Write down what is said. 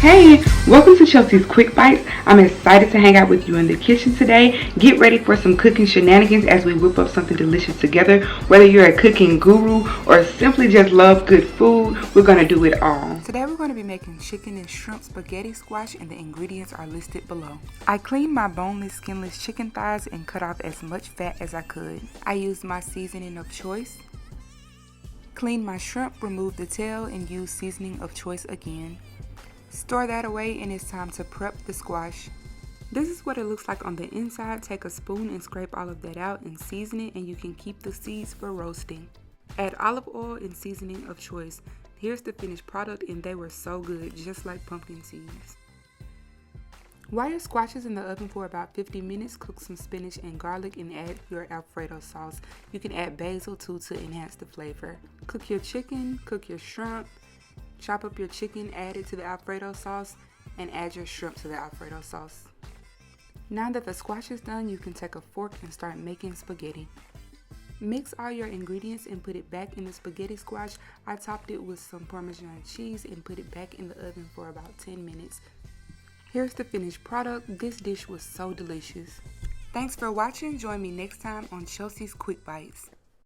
Hey, welcome to Chelsea's Quick Bites. I'm excited to hang out with you in the kitchen today. Get ready for some cooking shenanigans as we whip up something delicious together. Whether you're a cooking guru or simply just love good food, we're going to do it all. Today we're going to be making chicken and shrimp spaghetti squash, and the ingredients are listed below. I cleaned my boneless, skinless chicken thighs and cut off as much fat as I could. I used my seasoning of choice. Cleaned my shrimp, removed the tail, and used seasoning of choice again. Store that away, and it's time to prep the squash. This is what it looks like on the inside. Take a spoon and scrape all of that out and season it, and you can keep the seeds for roasting. Add olive oil and seasoning of choice. Here's the finished product, and they were so good, just like pumpkin seeds. While your squash is in the oven for about 50 minutes, cook some spinach and garlic and add your Alfredo sauce. You can add basil too to enhance the flavor. Cook your chicken, cook your shrimp. Chop up your chicken, add it to the Alfredo sauce, and add your shrimp to the Alfredo sauce. Now that the squash is done, you can take a fork and start making spaghetti. Mix all your ingredients and put it back in the spaghetti squash. I topped it with some Parmesan cheese and put it back in the oven for about 10 minutes. Here's the finished product. This dish was so delicious. Thanks for watching. Join me next time on Chelsea's Quick Bites.